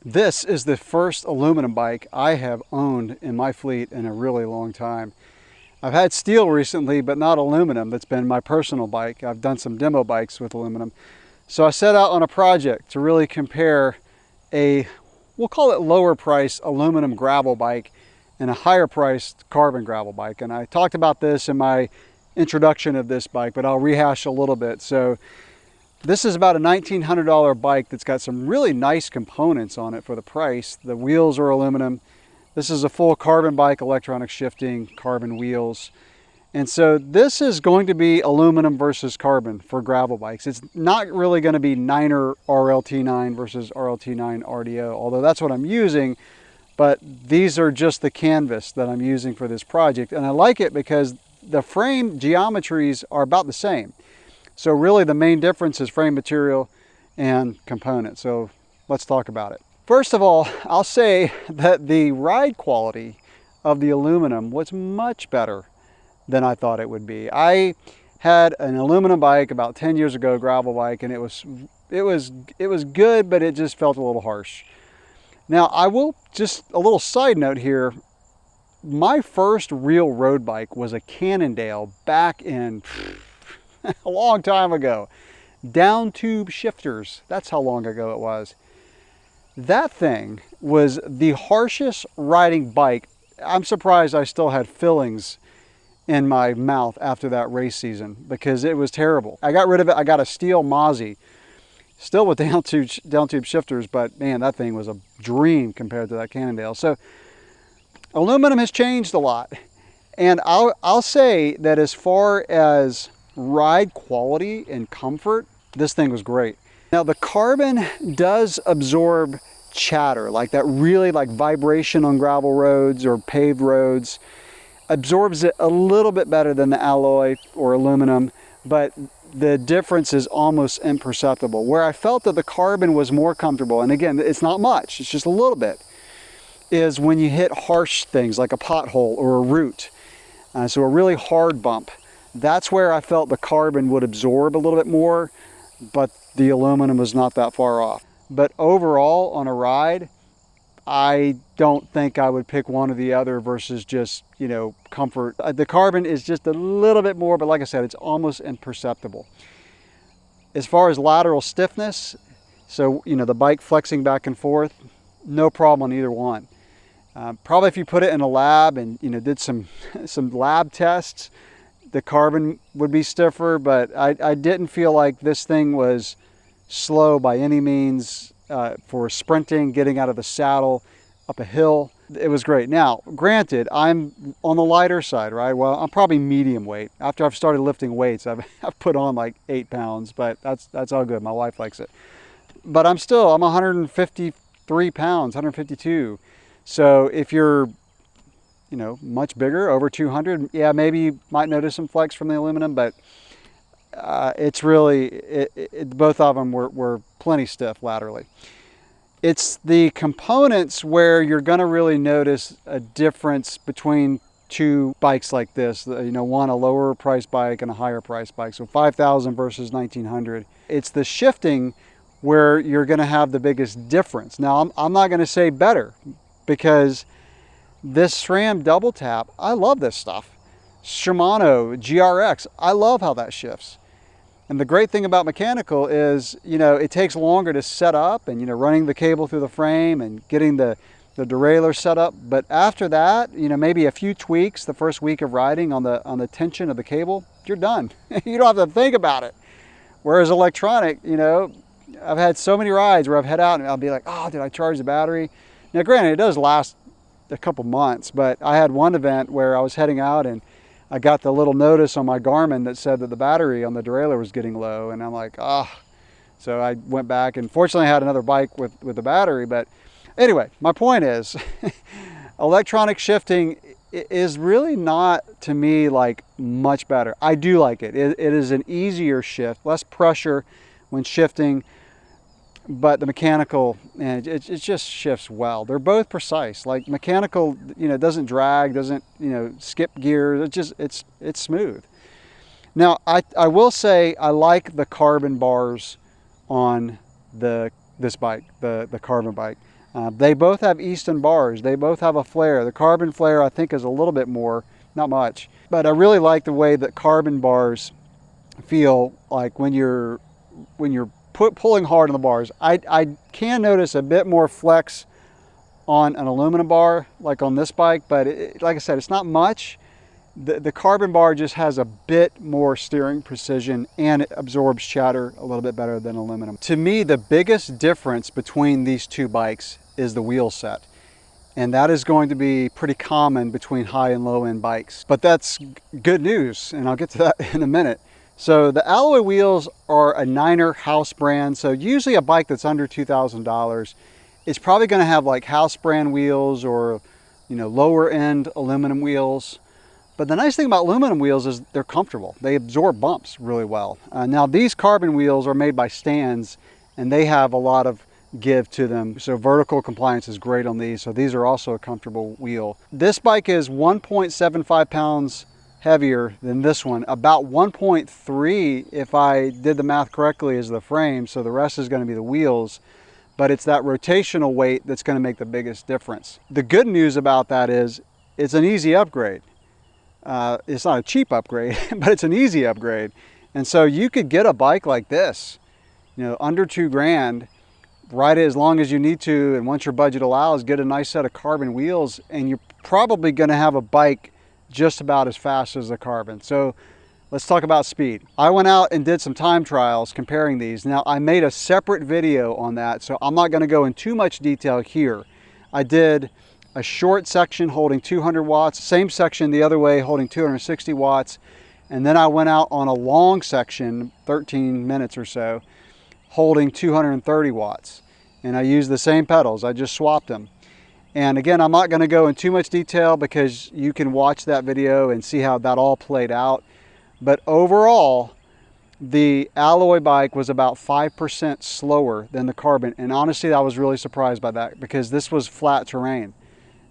This is the first aluminum bike I have owned in my fleet in a really long time. I've had steel recently, but not aluminum. That's been my personal bike. I've done some demo bikes with aluminum. So I set out on a project to really compare a, we'll call it lower price aluminum gravel bike and a higher priced carbon gravel bike. And I talked about this in my introduction of this bike, but I'll rehash a little bit. So this is about a $1,900 bike that's got some really nice components on it for the price. The wheels are aluminum. This is a full carbon bike, electronic shifting, carbon wheels. And so this is going to be aluminum versus carbon for gravel bikes. It's not really going to be Niner RLT9 versus RLT9 RDO, although that's what I'm using. But these are just the canvas that I'm using for this project. And I like it because the frame geometries are about the same. So really the main difference is frame material and components. So let's talk about it. First of all, I'll say that the ride quality of the aluminum was much better than I thought it would be. I had an aluminum bike about 10 years ago, gravel bike, and it was good, but it just felt a little harsh. Now, I will just a little side note here. My first real road bike was a Cannondale back in a long time ago. Down tube shifters. That's how long ago it was. That thing was the harshest riding bike. I'm surprised I still had fillings in my mouth after that race season because it was terrible. I got rid of it. I got a steel Mozzie, still with down tube shifters, but man, that thing was a dream compared to that Cannondale. So aluminum has changed a lot. And I'll say that as far as ride quality and comfort, this thing was great. Now the carbon does absorb chatter, like that really like vibration on gravel roads or paved roads, absorbs it a little bit better than the alloy or aluminum, but the difference is almost imperceptible. Where I felt that the carbon was more comfortable, and again, it's not much, it's just a little bit, is when you hit harsh things like a pothole or a root. So a really hard bump. That's where I felt the carbon would absorb a little bit more, but the aluminum was not that far off. But overall, on a ride, I don't think I would pick one or the other versus just, comfort. The carbon is just a little bit more, but like I said, it's almost imperceptible. As far as lateral stiffness, so, the bike flexing back and forth, no problem on either one. Probably if you put it in a lab and, did some lab tests, the carbon would be stiffer, but I didn't feel like this thing was slow by any means for sprinting, getting out of the saddle, up a hill. It was great. Now, granted, I'm on the lighter side, right? Well, I'm probably medium weight. After I've started lifting weights, I've put on like 8 pounds, but that's all good. My wife likes it. But I'm 153 pounds, 152. So if you're much bigger, over 200, yeah, maybe you might notice some flex from the aluminum, but it's really, both of them were plenty stiff laterally. It's the components where you're going to really notice a difference between two bikes like this. One a lower price bike and a higher price bike, so 5,000 versus 1,900. It's the shifting where you're going to have the biggest difference. Now, I'm not going to say better, because this SRAM double tap, I love this stuff. Shimano GRX, I love how that shifts. And the great thing about mechanical is, it takes longer to set up and, running the cable through the frame and getting the derailleur set up. But after that, maybe a few tweaks the first week of riding on the tension of the cable, you're done. You don't have to think about it. Whereas electronic, I've had so many rides where I've head out and I'll be like, oh, did I charge the battery? Now, granted, it does last a couple months, but I had one event where I was heading out and I got the little notice on my Garmin that said that the battery on the derailleur was getting low, and I'm like, So I went back, and fortunately I had another bike with the battery. But anyway, my point is, electronic shifting is really not, to me, like much better. I do like it. It is an easier shift, less pressure when shifting, but the mechanical, it just shifts well. They're both precise. Like mechanical, doesn't drag, doesn't, skip gears. It's smooth. Now, I will say I like the carbon bars on this bike, the carbon bike. They both have Easton bars. They both have a flare. The carbon flare I think is a little bit more, not much. But I really like the way that carbon bars feel like when you're pulling hard on the bars. I can notice a bit more flex on an aluminum bar like on this bike, but like I said, it's not much. The carbon bar just has a bit more steering precision and it absorbs chatter a little bit better than aluminum. To me, the biggest difference between these two bikes is the wheel set. And that is going to be pretty common between high and low end bikes. But that's good news, and I'll get to that in a minute. So the alloy wheels are a Niner house brand. So usually a bike that's under $2,000 is probably going to have like house brand wheels or, you know, lower end aluminum wheels. But the nice thing about aluminum wheels is they're comfortable. They absorb bumps really well. Now these carbon wheels are made by Stans and they have a lot of give to them. So vertical compliance is great on these. So these are also a comfortable wheel. This bike is 1.75 pounds heavier than this one. About 1.3 if I did the math correctly is the frame. So the rest is going to be the wheels. But it's that rotational weight that's going to make the biggest difference. The good news about that is it's an easy upgrade. It's not a cheap upgrade, but it's an easy upgrade. And so you could get a bike like this, you know, under $2,000, ride it as long as you need to, and once your budget allows, get a nice set of carbon wheels, and you're probably going to have a bike just about as fast as the carbon. So let's talk about speed. I went out and did some time trials comparing these. Now I made a separate video on that, so I'm not going to go in too much detail here. I did a short section holding 200 watts, same section the other way holding 260 watts, and then I went out on a long section, 13 minutes or so, holding 230 watts. And I used the same pedals, I just swapped them. And again, I'm not going to go in too much detail because you can watch that video and see how that all played out. But overall, the alloy bike was about 5% slower than the carbon. And honestly, I was really surprised by that because this was flat terrain.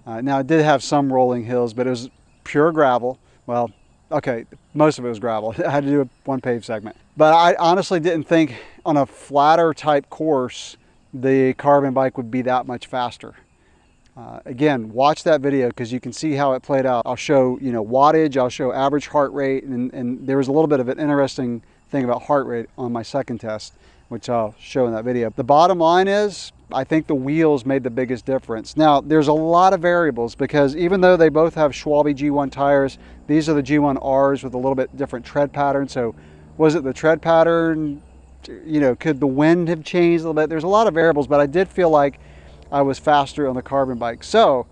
Now it did have some rolling hills, but it was pure gravel. Well, okay, most of it was gravel. I had to do one paved segment. But I honestly didn't think on a flatter type course, the carbon bike would be that much faster. Again, watch that video because you can see how it played out. I'll show, you know, wattage, I'll show average heart rate, and there was a little bit of an interesting thing about heart rate on my second test, which I'll show in that video. The bottom line is, I think the wheels made the biggest difference. Now, there's a lot of variables because even though they both have Schwalbe G1 tires, these are the G1Rs with a little bit different tread pattern. So was it the tread pattern? You know, could the wind have changed a little bit? There's a lot of variables, but I did feel like I was faster on the carbon bike. So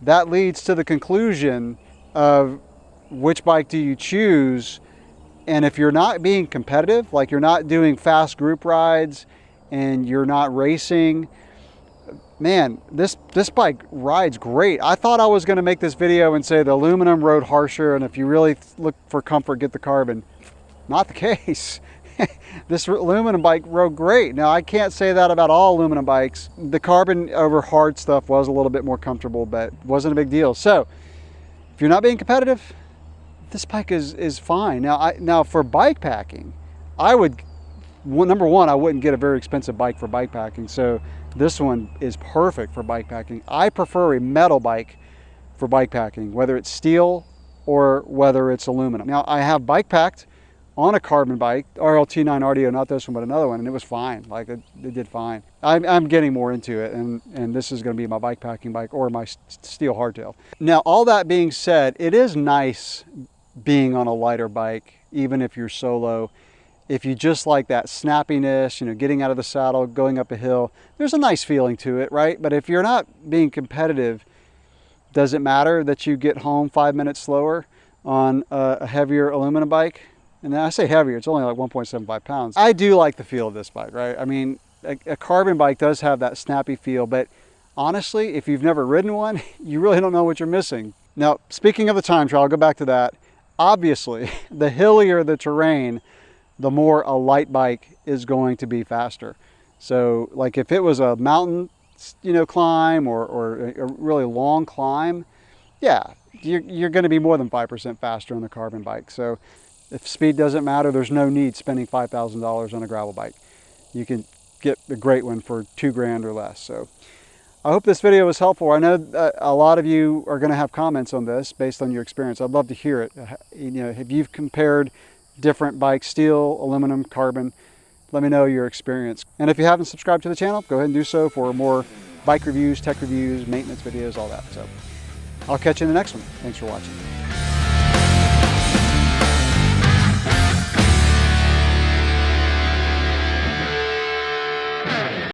that leads to the conclusion of which bike do you choose? And if you're not being competitive, like you're not doing fast group rides and you're not racing, man, this bike rides great. I thought I was going to make this video and say the aluminum rode harsher, and if you really look for comfort, get the carbon. Not the case. This aluminum bike rode great. Now, I can't say that about all aluminum bikes. The carbon over hard stuff was a little bit more comfortable, but wasn't a big deal. So if you're not being competitive, this bike is fine. Now for bike packing, I would, number one, I wouldn't get a very expensive bike for bike packing. So this one is perfect for bike packing. I prefer a metal bike for bike packing, whether it's steel or whether it's aluminum. Now I have bike packed on a carbon bike, RLT9 RDO, not this one, but another one, and it was fine. Like it did fine. I'm getting more into it, and this is going to be my bike packing bike or my steel hardtail. Now, all that being said, it is nice being on a lighter bike, even if you're solo. If you just like that snappiness, you know, getting out of the saddle, going up a hill, there's a nice feeling to it, right? But if you're not being competitive, does it matter that you get home 5 minutes slower on a heavier aluminum bike? And I say heavier, it's only like 1.75 pounds. I do like the feel of this bike, right? I mean, a carbon bike does have that snappy feel, but honestly, if you've never ridden one, you really don't know what you're missing. Now, speaking of the time trial, I'll go back to that. Obviously, the hillier the terrain, the more a light bike is going to be faster. So like if it was a mountain, you know, climb or a really long climb, yeah, you're going to be more than 5% faster on the carbon bike. So if speed doesn't matter, there's no need spending $5,000 on a gravel bike. You can get the great one for $2,000 or less. So I hope this video was helpful. I know a lot of you are going to have comments on this based on your experience. I'd love to hear it. You know, if you've compared different bikes, steel, aluminum, carbon, let me know your experience. And if you haven't subscribed to the channel, go ahead and do so for more bike reviews, tech reviews, maintenance videos, all that. So I'll catch you in the next one. Thanks for watching.